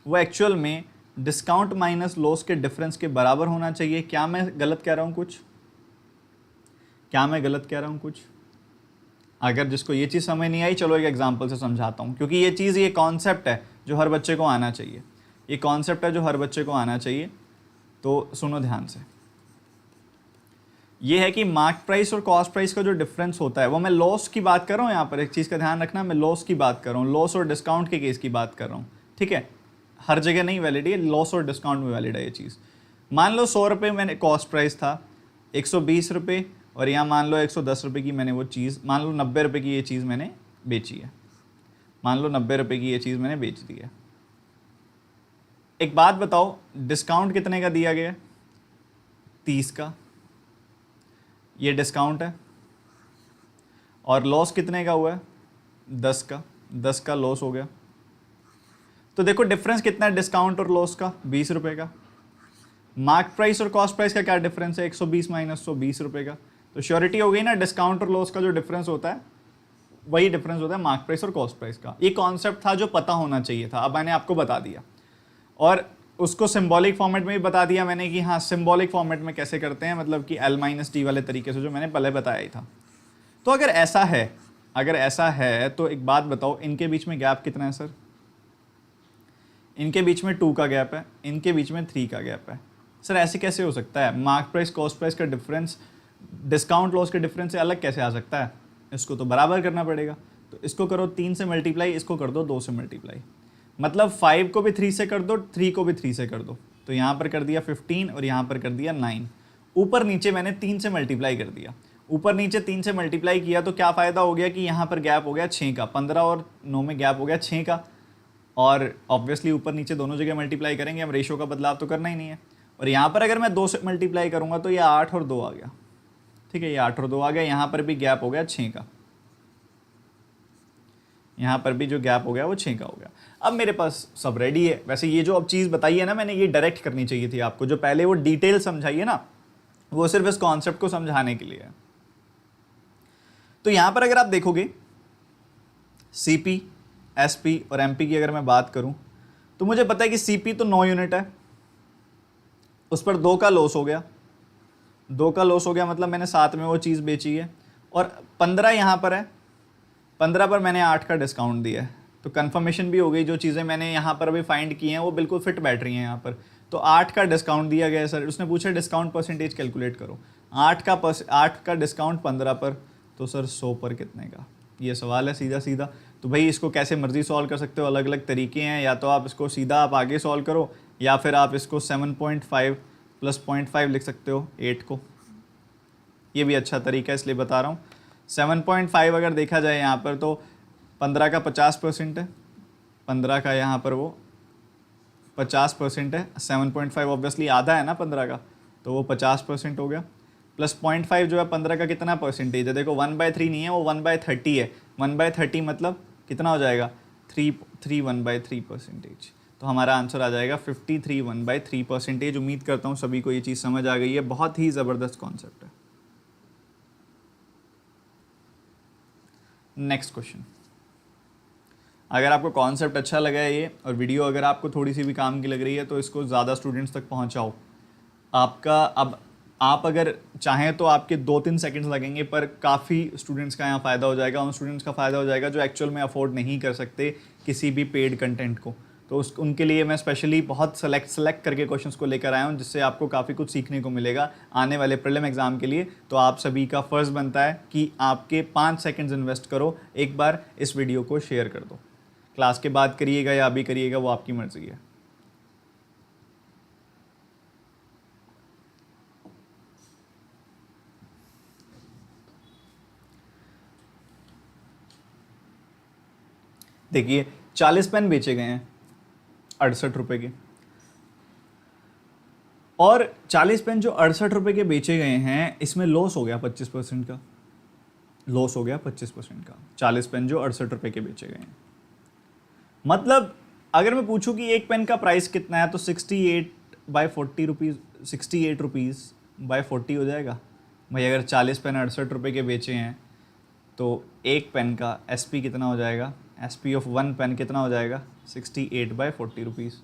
वो एक्चुअल में डिस्काउंट माइनस लॉस के डिफरेंस के बराबर होना चाहिए। क्या मैं गलत कह रहा हूं कुछ? क्या मैं गलत कह रहा हूं कुछ? अगर जिसको ये चीज़ समझ नहीं आई, चलो एक एग्जांपल से समझाता हूं, क्योंकि ये चीज़, ये कॉन्सेप्ट है जो हर बच्चे को आना चाहिए। ये कॉन्सेप्ट है जो हर बच्चे को आना चाहिए, तो सुनो ध्यान से। ये है कि मार्क प्राइस और कॉस्ट प्राइस का जो डिफरेंस होता है, वो मैं लॉस की बात कर रहा हूँ। यहाँ पर एक चीज़ का ध्यान रखना, मैं लॉस की बात कर रहा हूँ, लॉस और डिस्काउंट के केस की बात कर रहा हूँ, ठीक है? हर जगह नहीं वैलिड है, लॉस और डिस्काउंट में वैलिड है ये चीज़। मान लो 100 रुपये मैंने कॉस्ट प्राइस था, 120 रुपये, और यहाँ मान लो 110 रुपये की मैंने वो चीज़, मान लो 90 रुपये की ये चीज़ मैंने बेची है, मान लो 90 रुपये की ये चीज़ मैंने बेच दी है। एक बात बताओ, डिस्काउंट कितने का दिया गया? 30 का, ये डिस्काउंट है। और लॉस कितने का हुआ है? 10 का, 10 का लॉस हो गया। तो देखो डिफरेंस कितना है डिस्काउंट और लॉस का? 20 रुपये का। मार्क प्राइस और कॉस्ट प्राइस का क्या डिफरेंस है? 120 माइनस 120 रुपये का। तो श्योरिटी हो गई ना, डिस्काउंट और लॉस का जो डिफरेंस होता है वही डिफरेंस होता है मार्क प्राइस और कॉस्ट प्राइस का। ये कॉन्सेप्ट था जो पता होना चाहिए था, अब मैंने आपको बता दिया। और उसको सिंबॉलिक फॉर्मेट में भी बता दिया मैंने कि हाँ सिंबॉलिक फॉर्मेट में कैसे करते हैं, मतलब कि एल माइनस डी वाले तरीके से, जो मैंने पहले बताया ही था। तो अगर ऐसा है तो एक बात बताओ, इनके बीच में गैप कितना है सर? इनके बीच में 2 का गैप है, इनके बीच में 3 का गैप है। सर ऐसे कैसे हो सकता है? मार्क प्राइस कॉस्ट प्राइस का डिफरेंस डिस्काउंट लॉस के डिफरेंस से अलग कैसे आ सकता है? इसको तो बराबर करना पड़ेगा। तो इसको करो 3 से मल्टीप्लाई, इसको कर दो 2 से मल्टीप्लाई, मतलब 5 को भी 3 से कर दो, 3 को भी 3 से कर दो। तो यहाँ पर कर दिया 15 और यहाँ पर कर दिया 9। ऊपर नीचे मैंने 3 से मल्टीप्लाई कर दिया। ऊपर नीचे 3 से मल्टीप्लाई किया तो क्या फ़ायदा हो गया कि यहाँ पर गैप हो गया 6 का, 15 और 9 में गैप हो गया 6 का। और ऑब्वियसली ऊपर नीचे दोनों जगह मल्टीप्लाई करेंगे, हम रेशो का बदलाव तो करना ही नहीं है। और यहाँ पर अगर मैं 2 से मल्टीप्लाई करूँगा तो ये 8 और 2 आ गया, ठीक है? ये 8 और 2 आ गया। यहाँ पर भी गैप हो गया 6 का, यहाँ पर भी जो गैप हो गया वो 6 का हो गया। अब मेरे पास सब रेडी है। वैसे ये जो अब चीज़ बताई है ना मैंने, ये डायरेक्ट करनी चाहिए थी आपको, जो पहले वो डिटेल समझाई है ना, वो सिर्फ इस कॉन्सेप्ट को समझाने के लिए है। तो यहाँ पर अगर आप देखोगे सीपी, एसपी और एमपी की अगर मैं बात करूँ, तो मुझे पता है कि सीपी तो 9 यूनिट है, उस पर 2 का लॉस हो गया। 2 का लॉस हो गया मतलब मैंने 7 में वो चीज़ बेची है। और 15 यहाँ पर है, 15 पर मैंने 8 का डिस्काउंट दिया है। तो कंफर्मेशन भी हो गई, जो चीज़ें मैंने यहाँ पर अभी फाइंड की हैं वो बिल्कुल फिट बैठ रही हैं यहाँ पर। तो 8 का डिस्काउंट दिया गया है सर। उसने पूछा डिस्काउंट परसेंटेज कैलकुलेट करो। 8 का डिस्काउंट 15 पर, तो सर 100 पर कितने का? ये सवाल है सीधा सीधा। तो भाई इसको कैसे मर्जी सॉल्व कर सकते हो, अलग अलग तरीके हैं। या तो आप इसको सीधा आप आगे सॉल्व करो, या फिर आप इसको 7.5 प्लस 0.5 लिख सकते हो 8 को। ये भी अच्छा तरीका है, इसलिए बता रहा हूँ। 7.5 अगर देखा जाए यहाँ पर तो 15 का 50% है, 15 का यहाँ पर वो 50% है। 7.5 ऑब्वियसली आधा है ना 15 का, तो वो 50% हो गया। प्लस 0.5 जो है 15 का कितना परसेंटेज है? देखो 1/3 नहीं है, वो 1/30 है। 1/30 मतलब कितना हो जाएगा? 3 1/3%। तो हमारा आंसर आ जाएगा 53 1/3%। उम्मीद करता हूँ सभी को ये चीज़ समझ आ गई है। बहुत ही ज़बरदस्त कॉन्सेप्ट है। Next question. अगर आपको कॉन्सेप्ट अच्छा लगा है ये, और वीडियो अगर आपको थोड़ी सी भी काम की लग रही है, तो इसको ज़्यादा स्टूडेंट्स तक पहुंचाओ। आपका अब आप अगर चाहें तो आपके 2-3 सेकंड्स लगेंगे, पर काफ़ी स्टूडेंट्स का यहाँ फ़ायदा हो जाएगा। उन स्टूडेंट्स का फ़ायदा हो जाएगा जो एक्चुअल में अफोर्ड नहीं कर सकते किसी भी पेड कंटेंट को। तो उनके लिए मैं स्पेशली बहुत सेलेक्ट करके क्वेश्चंस को लेकर आया हूँ, जिससे आपको काफ़ी कुछ सीखने को मिलेगा आने वाले प्रीलिम एग्ज़ाम के लिए। तो आप सभी का फ़र्ज़ बनता है कि आपके 5 सेकंड्स इन्वेस्ट करो, एक बार इस वीडियो को शेयर कर दो। क्लास के बाद करिएगा या अभी करिएगा, वो आपकी मर्ज़ी है। देखिए 40 पेन बेचे गए हैं 68 रुपये के, और 40 पेन जो 68 रुपये के बेचे गए हैं, इसमें लॉस हो गया 25% का। लॉस हो गया 25% का। 40 पेन जो 68 रुपये के बेचे गए हैं, मतलब अगर मैं पूछूं कि एक पेन का प्राइस कितना है, तो 68 बाय 40 रुपीज़, 68 रुपीज़ बाय 40 हो जाएगा भाई। अगर 40 पेन 68 रुपये के बेचे हैं तो एक पेन का SP कितना हो जाएगा, SP ऑफ 1 पेन कितना हो जाएगा, 68/40 रुपीज़।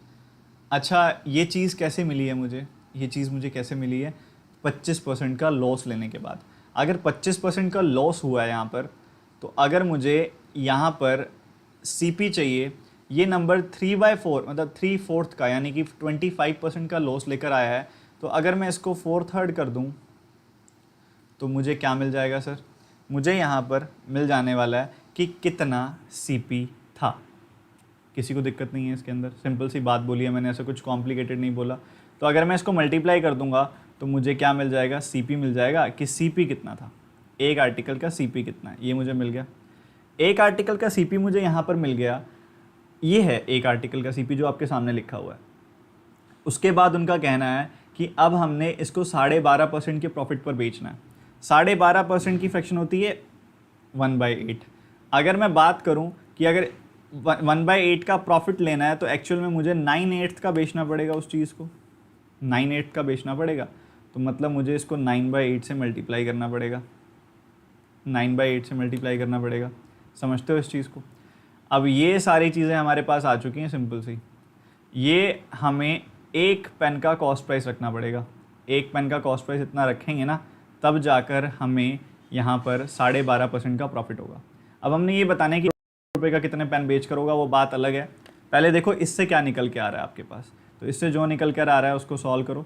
अच्छा, ये चीज़ कैसे मिली है मुझे, ये चीज़ मुझे कैसे मिली है, 25% का लॉस लेने के बाद। अगर 25% का लॉस हुआ है यहाँ पर, तो अगर मुझे यहाँ पर CP चाहिए, ये नंबर 3/4 मतलब 3/4 का, यानी कि 25% का लॉस लेकर आया है। तो अगर मैं इसको 4/3 कर दूँ तो मुझे क्या मिल जाएगा सर, मुझे यहाँ पर मिल जाने वाला है कि कितना CP था। किसी को दिक्कत नहीं है इसके अंदर, सिंपल सी बात बोली है मैंने, ऐसा कुछ कॉम्प्लिकेटेड नहीं बोला। तो अगर मैं इसको मल्टीप्लाई कर दूंगा तो मुझे क्या मिल जाएगा, CP मिल जाएगा कि CP कितना था, एक आर्टिकल का CP कितना है, ये मुझे मिल गया। एक आर्टिकल का CP मुझे यहाँ पर मिल गया, ये है एक आर्टिकल का CP जो आपके सामने लिखा हुआ है। उसके बाद उनका कहना है कि अब हमने इसको 12.5% के प्रॉफिट पर बेचना है। 12.5% की फ्रैक्शन होती है 1/8। अगर मैं बात करूं कि अगर 1/8 का प्रॉफिट लेना है तो एक्चुअल में मुझे 9/8 का बेचना पड़ेगा, उस चीज़ को 9/8 का बेचना पड़ेगा। तो मतलब मुझे इसको 9/8 से मल्टीप्लाई करना पड़ेगा, 9/8 से मल्टीप्लाई करना पड़ेगा। समझते हो इस चीज़ को? अब ये सारी चीज़ें हमारे पास आ चुकी हैं सिंपल सी। ये हमें एक पेन का कॉस्ट प्राइस रखना पड़ेगा, एक पेन का कॉस्ट प्राइस इतना रखेंगे ना, तब जाकर हमें यहाँ पर 12.5% का प्रॉफिट होगा। अब हमने ये बताने कि रुपये का कितने पेन बेच कर होगा वो बात अलग है। पहले देखो इससे क्या निकल के आ रहा है आपके पास, तो इससे जो निकल कर आ रहा है उसको सॉल्व करो।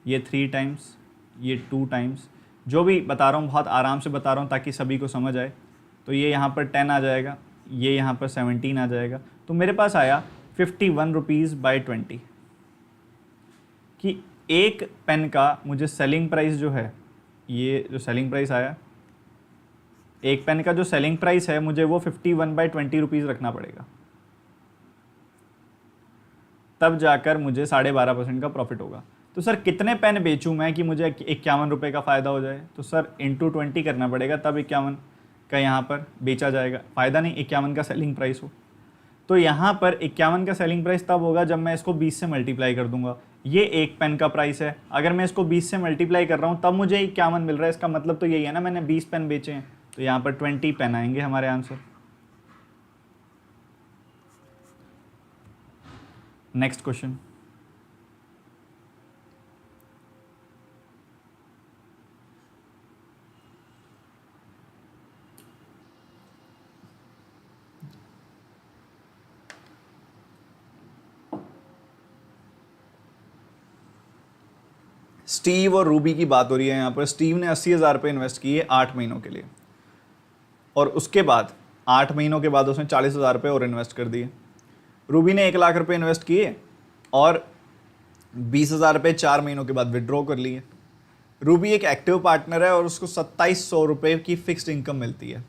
ये 3 टाइम्स, ये 2 टाइम्स, जो भी बता रहा हूँ बहुत आराम से बता रहा हूँ ताकि सभी को समझ आए। तो ये यहाँ पर 10 आ जाएगा, ये यहाँ पर 17 आ जाएगा। तो मेरे पास आया 51 रुपीज़ बाई 20 कि एक पेन का मुझे सेलिंग प्राइस जो है, ये जो सेलिंग प्राइस आया, एक पेन का जो सेलिंग प्राइस है मुझे वो 51/20 रुपीज़ रखना पड़ेगा, तब जाकर मुझे 12.5% का प्रॉफिट होगा। तो सर कितने पेन बेचूं मैं कि मुझे 51 रुपये का फ़ायदा हो जाए? तो सर इंटू 20 करना पड़ेगा, तब 51 का यहाँ पर बेचा जाएगा। फ़ायदा नहीं 51 का सेलिंग प्राइस हो। तो यहाँ पर 51 का सेलिंग प्राइस तब होगा जब मैं इसको 20 से मल्टीप्लाई कर दूंगा। ये एक पेन का प्राइस है, अगर मैं इसको 20 से मल्टीप्लाई कर रहा हूँ तब मुझे 51 मिल रहा है। इसका मतलब तो यही है ना, मैंने 20 पेन बेचे हैं, तो यहाँ पर 20 पेन आएंगे हमारे आंसर। Next question. स्टीव और रूबी की बात हो रही है यहाँ पर। स्टीव ने 80,000 रुपये इन्वेस्ट किए 8 महीनों के लिए, और उसके बाद 8 महीनों के बाद उसने 40,000 रुपये और इन्वेस्ट कर दिए। रूबी ने 1 लाख रुपये इन्वेस्ट किए और 20,000 रुपये 4 महीनों के बाद विड्रॉ कर लिए। रूबी एक एक्टिव पार्टनर है और उसको 2700 रुपये की फिक्स्ड इनकम मिलती है,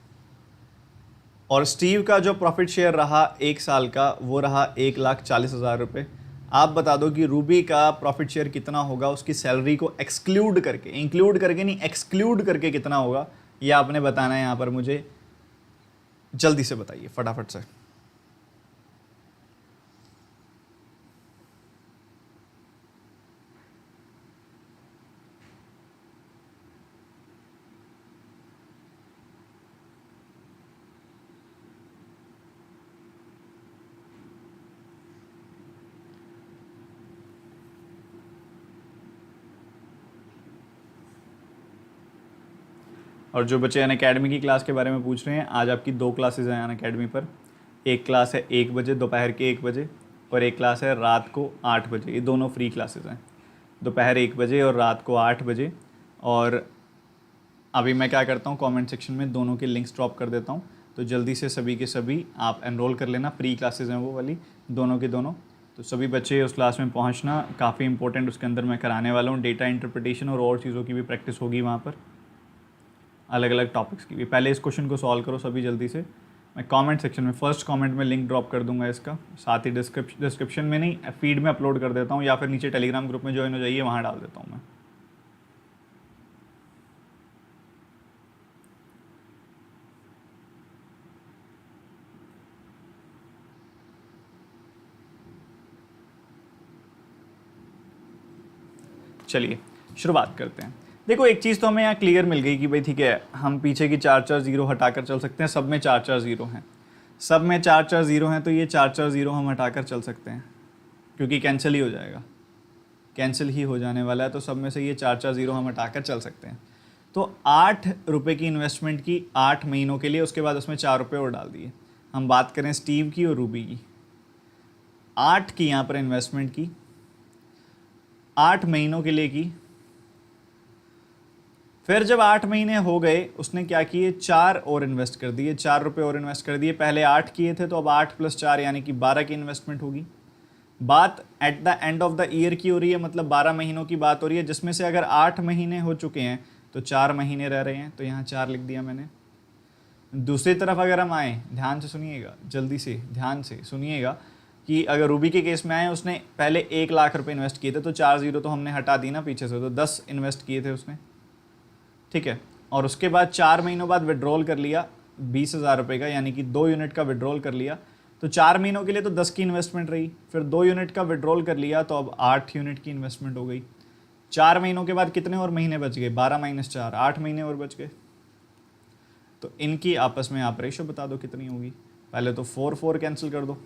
और स्टीव का जो प्रॉफिट शेयर रहा 1 साल का वो रहा 1,40,000 रुपये। आप बता दो कि रूबी का प्रॉफिट शेयर कितना होगा, उसकी सैलरी को एक्सक्लूड करके, इंक्लूड करके नहीं, एक्सक्लूड करके कितना होगा, ये आपने बताना है यहाँ पर मुझे। जल्दी से बताइए फटाफट से। और जो बच्चे अन अकेडमी की क्लास के बारे में पूछ रहे हैं, आज आपकी 2 क्लासेज हैं अन अकेडमी पर। एक क्लास है 1 बजे, दोपहर के 1 बजे, और एक क्लास है रात को 8 बजे। ये दोनों फ्री क्लासेज हैं, दोपहर 1 बजे और रात को 8 बजे। और अभी मैं क्या करता हूँ, कमेंट सेक्शन में दोनों के लिंक्स ड्रॉप कर देता हूँ, तो जल्दी से सभी के सभी आप एनरोल कर लेना। फ्री क्लासेज हैं वो वाली, दोनों के दोनों। तो सभी बच्चे उस क्लास में पहुँचना, काफ़ी इंपॉर्टेंट उसके अंदर मैं कराने वाला हूँ। डेटा इंटरप्रिटेशन और चीज़ों की भी प्रैक्टिस होगी वहाँ पर, अलग अलग टॉपिक्स की भी। पहले इस क्वेश्चन को सॉल्व करो सभी जल्दी से। मैं कमेंट सेक्शन में फर्स्ट कमेंट में लिंक ड्रॉप कर दूंगा इसका, साथ ही डिस्क्रिप्शन में नहीं, फीड में अपलोड कर देता हूँ, या फिर नीचे टेलीग्राम ग्रुप में ज्वाइन हो जाइए, वहाँ डाल देता हूँ मैं। चलिए शुरुआत करते हैं। देखो एक चीज़ तो हमें यहाँ क्लियर मिल गई कि भाई ठीक है, हम पीछे की 4 0 हटाकर चल सकते हैं। सब में 4 0 हैं, सब में 4 0 हैं, तो ये 4 0 हम हटाकर चल सकते हैं क्योंकि कैंसिल ही हो जाएगा, कैंसिल ही हो जाने वाला है। तो सब में से ये 4 0 हम हटाकर चल सकते हैं। तो 8 रुपये की इन्वेस्टमेंट की 8 महीनों के लिए, उसके बाद उसमें 4 रुपये और डाल दिए। हम बात करें स्टीव की और रूबी की। 8 की यहाँ पर इन्वेस्टमेंट की, 8 महीनों के लिए की। फिर जब 8 महीने हो गए, उसने क्या किए, 4 और इन्वेस्ट कर दिए, 4 रुपये और इन्वेस्ट कर दिए। पहले 8 किए थे, तो अब 8 + 4 यानी कि 12 की इन्वेस्टमेंट होगी। बात at the end of the year की हो रही है, मतलब 12 महीनों की बात हो रही है, जिसमें से अगर 8 महीने हो चुके हैं तो 4 महीने रह रहे हैं, तो यहाँ 4 लिख दिया मैंने। दूसरी तरफ अगर हम आए, ध्यान से सुनिएगा, जल्दी से ध्यान से सुनिएगा कि अगर रूबी के केस में आए, उसने पहले 1 लाख रुपए इन्वेस्ट किए थे, तो 4 0 तो हमने हटा दी ना पीछे से, तो 10 इन्वेस्ट किए थे उसने, ठीक है। और उसके बाद 4 महीनों बाद विड्रॉल कर लिया 20,000 रुपये का, यानी कि 2 यूनिट का विड्रॉल कर लिया। तो 4 महीनों के लिए तो 10 की इन्वेस्टमेंट रही, फिर 2 यूनिट का विड्रॉल कर लिया, तो अब 8 यूनिट की इन्वेस्टमेंट हो गई। 4 महीनों के बाद कितने और महीने बच गए, 12 - 4, 8 महीने और बच गए। तो इनकी आपस में आप रेशो बता दो कितनी होगी। पहले तो 4 कैंसिल कर दो,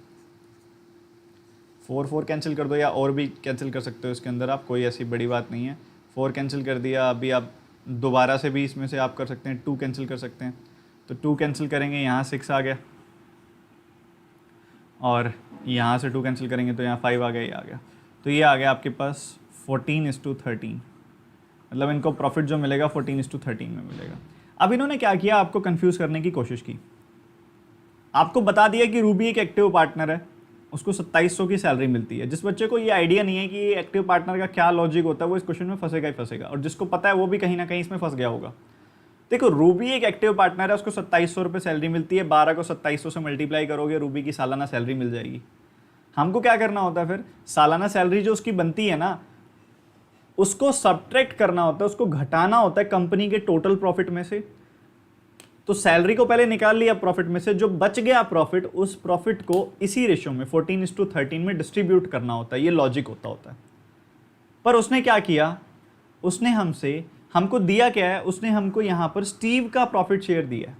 4 कैंसिल कर दो, या और भी कैंसिल कर सकते हो इसके अंदर आप, कोई ऐसी बड़ी बात नहीं है। 4 कैंसिल कर दिया, अभी आप दोबारा से भी इसमें से आप कर सकते हैं, 2 कैंसिल कर सकते हैं। तो 2 कैंसिल करेंगे, यहाँ 6 आ गया, और यहाँ से 2 कैंसिल करेंगे तो यहाँ 5 आ गया, ये आ गया। तो ये आ गया आपके पास 14:13, मतलब इनको प्रॉफिट जो मिलेगा 14:13 में मिलेगा। अब इन्होंने क्या किया, आपको कंफ्यूज करने की कोशिश की। आपको बता दिया कि रूबी एक एक्टिव पार्टनर है, उसको 2700 की सैलरी मिलती है। जिस बच्चे को ये आइडिया नहीं है कि ये एक्टिव पार्टनर का क्या लॉजिक होता है, वो इस क्वेश्चन में फंसेगा ही फंसेगा, और जिसको पता है वो भी कहीं ना कहीं इसमें फंस गया होगा। देखो रूबी एक एक्टिव पार्टनर है, उसको 2700 रुपये सैलरी मिलती है, 12 को 2700 से मल्टीप्लाई करोगे, रूबी की सालाना सैलरी मिल जाएगी। हमको क्या करना होता है, फिर सालाना सैलरी जो उसकी बनती है ना, उसको सब्ट्रैक्ट करना होता है, उसको घटाना होता है कंपनी के टोटल प्रॉफिट में से। तो सैलरी को पहले निकाल लिया प्रॉफिट में से, जो बच गया प्रॉफिट, उस प्रॉफिट को इसी रेशियो में 14:13 में डिस्ट्रीब्यूट करना होता है। ये लॉजिक होता है। पर उसने क्या किया, उसने हमको दिया क्या है, उसने हमको यहाँ पर स्टीव का प्रॉफिट शेयर दिया है।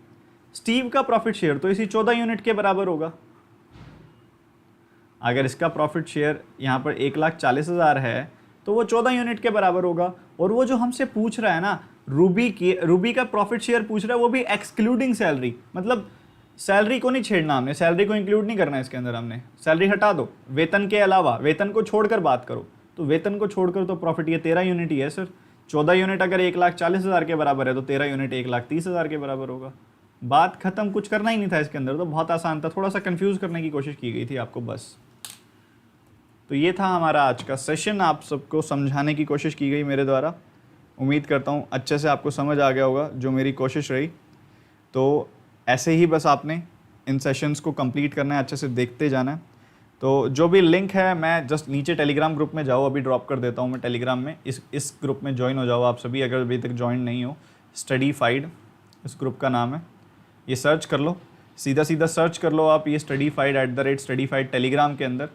स्टीव का प्रॉफिट शेयर तो इसी 14 यूनिट के बराबर होगा। अगर इसका प्रॉफिट शेयर यहाँ पर 1,40,000 है, तो वो 14 यूनिट के बराबर होगा। और वो जो हमसे पूछ रहा है ना, रूबी का प्रॉफिट शेयर पूछ रहा है, वो भी एक्सक्लूडिंग सैलरी, मतलब सैलरी को नहीं छेड़ना हमने, सैलरी को इंक्लूड नहीं करना है इसके अंदर। हमने सैलरी हटा दो, वेतन के अलावा, वेतन को छोड़कर बात करो, तो वेतन को छोड़कर तो प्रॉफिट ये 13 यूनिट ही है सर। 14 यूनिट अगर 1,40,000 के बराबर है, तो 13 यूनिट 1,30,000 के बराबर होगा। बात खत्म, कुछ करना ही नहीं था इसके अंदर, तो बहुत आसान था। थोड़ा सा कंफ्यूज करने की कोशिश की गई थी आपको बस। तो ये था हमारा आज का सेशन, आप सबको समझाने की कोशिश की गई मेरे द्वारा। उम्मीद करता हूँ अच्छे से आपको समझ आ गया होगा जो मेरी कोशिश रही। तो ऐसे ही बस आपने इन सेशंस को कंप्लीट करना है, अच्छे से देखते जाना है। तो जो भी लिंक है, मैं जस्ट नीचे टेलीग्राम ग्रुप में जाओ, अभी ड्रॉप कर देता हूँ मैं टेलीग्राम में। इस ग्रुप में ज्वाइन हो जाओ आप सभी, अगर अभी तक ज्वाइन नहीं हो। स्टडीफाइड इस ग्रुप का नाम है, ये सर्च कर लो, सीधा सीधा सर्च कर लो आप, ये स्टडीफाइड @स्टडीफाइड टेलीग्राम के अंदर,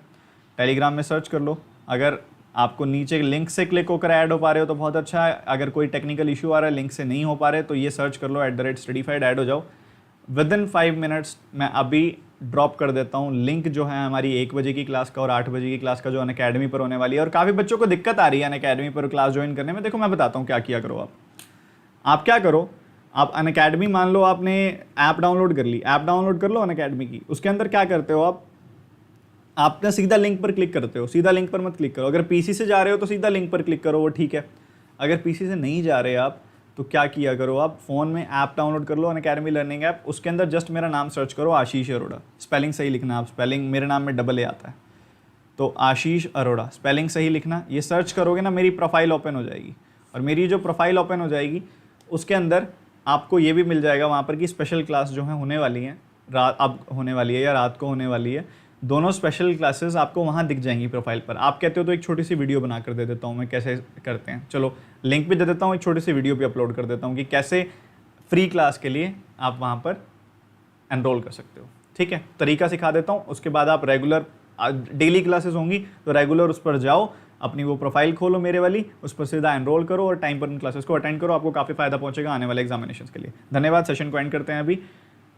टेलीग्राम में सर्च कर लो। अगर आपको नीचे लिंक से क्लिक होकर ऐड हो पा रहे हो तो बहुत अच्छा है, अगर कोई टेक्निकल इशू आ रहा है, लिंक से नहीं हो पा रहे, तो ये सर्च कर लो @स्टडीफाइड, ऐड हो जाओ। विदिन 5 मिनट्स मैं अभी ड्रॉप कर देता हूँ लिंक जो है हमारी 1 बजे की क्लास का और 8 बजे की क्लास का, जो अनअकैडमी पर होने वाली है। और काफ़ी बच्चों को दिक्कत आ रही है अनअकैडमी पर क्लास ज्वाइन करने में। देखो मैं बताता हूँ क्या किया करो आप क्या करो, आप अनअकैडमी, मान लो आपने ऐप डाउनलोड कर ली, ऐप डाउनलोड कर लो अनअकैडमी की। उसके अंदर क्या करते हो आप ना सीधा लिंक पर क्लिक करते हो, सीधा लिंक पर मत क्लिक करो। अगर पीसी से जा रहे हो तो सीधा लिंक पर क्लिक करो, वो ठीक है। अगर पीसी से नहीं जा रहे आप तो क्या किया करो, आप फ़ोन में ऐप डाउनलोड कर लो, अनअकैडमी लर्निंग ऐप। उसके अंदर जस्ट मेरा नाम सर्च करो, आशीष अरोड़ा। स्पेलिंग सही लिखना आप, स्पेलिंग मेरे नाम में AA आता है, तो आशीष अरोड़ा स्पेलिंग सही लिखना। ये सर्च करोगे ना, मेरी प्रोफाइल ओपन हो जाएगी, और मेरी जो प्रोफाइल ओपन हो जाएगी उसके अंदर आपको ये भी मिल जाएगा वहाँ पर कि स्पेशल क्लास जो है होने वाली हैं, रात अब होने वाली है या रात को होने वाली है। दोनों स्पेशल क्लासेस आपको वहाँ दिख जाएंगी प्रोफाइल पर। आप कहते हो तो एक छोटी सी वीडियो बना कर दे देता हूँ मैं, कैसे करते हैं। चलो लिंक भी दे देता हूँ, एक छोटी सी वीडियो भी अपलोड कर देता हूँ कि कैसे फ्री क्लास के लिए आप वहाँ पर एनरोल कर सकते हो। ठीक है, तरीका सिखा देता हूँ। उसके बाद आप रेगुलर डेली क्लासेस होंगी तो रेगुलर उस पर जाओ, अपनी वो प्रोफाइल खोलो मेरे वाली, उस पर सीधा एनरोल करो और टाइम पर उन क्लासेस को अटेंड करो, आपको काफ़ी फायदा पहुंचेगा आने वाले एग्जामिनेशन के लिए। धन्यवाद, सेशन को एंड करते हैं अभी।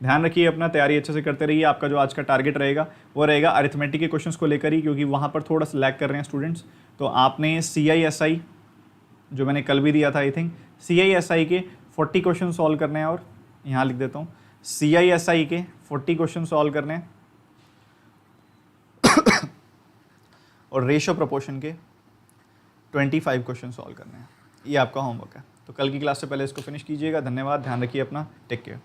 ध्यान रखिए अपना, तैयारी अच्छे से करते रहिए। आपका जो आज का टारगेट रहेगा वो रहेगा अरिथमेटिक के क्वेश्चंस को लेकर ही, क्योंकि वहाँ पर थोड़ा सा लैग कर रहे हैं स्टूडेंट्स। तो आपने CISI जो मैंने कल भी दिया था, आई थिंक CISI के 40 क्वेश्चन सॉल्व करने हैं, और यहाँ लिख देता हूँ CISI के 40 क्वेश्चन सॉल्व करने हैं और रेशियो प्रोपोर्शन के 25 क्वेश्चन सॉल्व करने हैं। ये आपका होमवर्क है। तो कल की क्लास से पहले इसको फिनिश कीजिएगा। धन्यवाद, ध्यान रखिए अपना, टेक केयर।